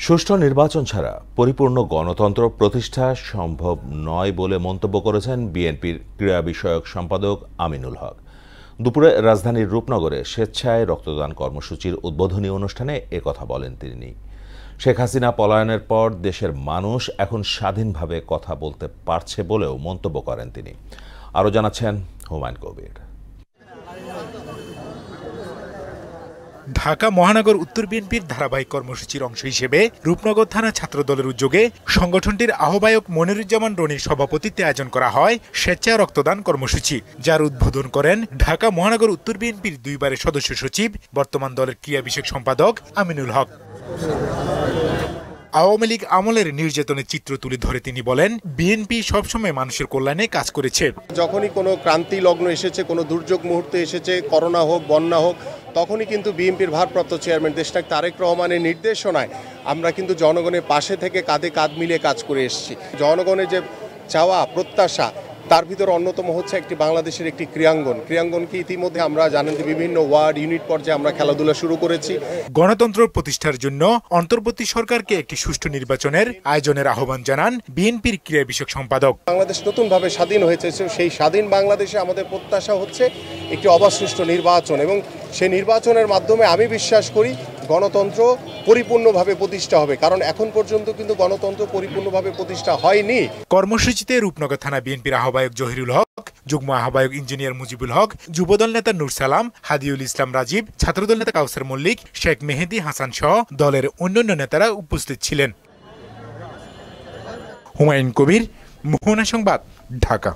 সুষ্ঠু নির্বাচন ছাড়া পরিপূর্ণ গণতন্ত্র প্রতিষ্ঠা সম্ভব নয় বলে মন্তব্য করেছেন বিএনপির ক্রীড়া বিষয়ক সম্পাদক আমিনুল হক। দুপুরে রাজধানীর রূপনগরে স্বেচ্ছায় রক্তদান কর্মসূচির উদ্বোধনী অনুষ্ঠানে একথা বলেন তিনি। শেখ হাসিনা পলায়নের পর দেশের মানুষ এখন স্বাধীনভাবে কথা বলতে পারছে বলেও মন্তব্য করেন তিনি। আরও জানাচ্ছেন হুমায়ুন কবির। ঢাকা মহানগর উত্তর বিএনপির ধারাবাহিক কর্মসূচির অংশ হিসেবে রূপনগর থানা ছাত্রদলের উদ্যোগে সংগঠনটির আহ্বায়ক মনিরুজ্জামান রনির সভাপতিত্বে আয়োজন করা হয় স্বেচ্ছায় রক্তদান কর্মসূচি, যার উদ্বোধন করেন ঢাকা মহানগর উত্তর বিএনপির দুইবারের সদস্য সচিব, বর্তমান দলের ক্রীড়া বিষয়ক সম্পাদক আমিনুল হক। আওয়ামী লীগ আমলের নির্যাতনের চিত্র তুলে ধরে তিনি বলেন, বিএনপি সবসময় মানুষের কল্যাণে কাজ করেছে। যখনই কোনো ক্রান্তি লগ্ন এসেছে, কোনো দুর্যোগ মুহূর্তে এসেছে, করোনা হোক, বন্যা হোক, তখনই কিন্তু বিএনপির ভারপ্রাপ্ত চেয়ারম্যান দেশনায়ক তারেক রহমানের নির্দেশনায় আমরা কিন্তু জনগণের পাশে থেকে কাঁধে কাঁধ মিলিয়ে কাজ করে এসেছি। জনগণের যে চাওয়া প্রত্যাশা, তার ভিতরে অন্যতম হচ্ছে একটি বাংলাদেশের একটি ক্রীড়াঙ্গনকে ইতিমধ্যে আমরা জানেন যে বিভিন্ন ওয়ার্ড ইউনিট পর্যায়ে আমরা খেলাধুলা শুরু করেছি। গণতন্ত্র প্রতিষ্ঠার জন্য অন্তর্বর্তী সরকারকে একটি সুষ্ঠু নির্বাচনের আয়োজনের আহ্বান জানান বিএনপির ক্রীড়া বিষয়ক সম্পাদক। বাংলাদেশ নতুনভাবে স্বাধীন হয়েছে, সেই স্বাধীন বাংলাদেশে আমাদের প্রত্যাশা হচ্ছে একটি অবাধ সুষ্ঠু নির্বাচন, এবং সেই নির্বাচনের মাধ্যমে আমি বিশ্বাস করি গণতন্ত্র পরিপূর্ণভাবে প্রতিষ্ঠা হবে, কারণ এখন পর্যন্ত কিন্তু গণতন্ত্র পরিপূর্ণভাবে প্রতিষ্ঠা হয়নি। কর্মসূচিতে রূপনগর থানা বিএনপির আহ্বায়ক জহিরুল হক, যুগ্ম আহ্বায়ক ইঞ্জিনিয়ার মুজিবুল হক, যুবদল নেতা নূর সালাম, হাদিউল ইসলাম রাজীব, ছাত্রদল নেতা কাউসার মল্লিক, শেখ মেহেদী হাসান সহ দলের অন্যান্য নেতারা উপস্থিত ছিলেন। হুমায়ুন কবির, মোহনা সংবাদ, ঢাকা।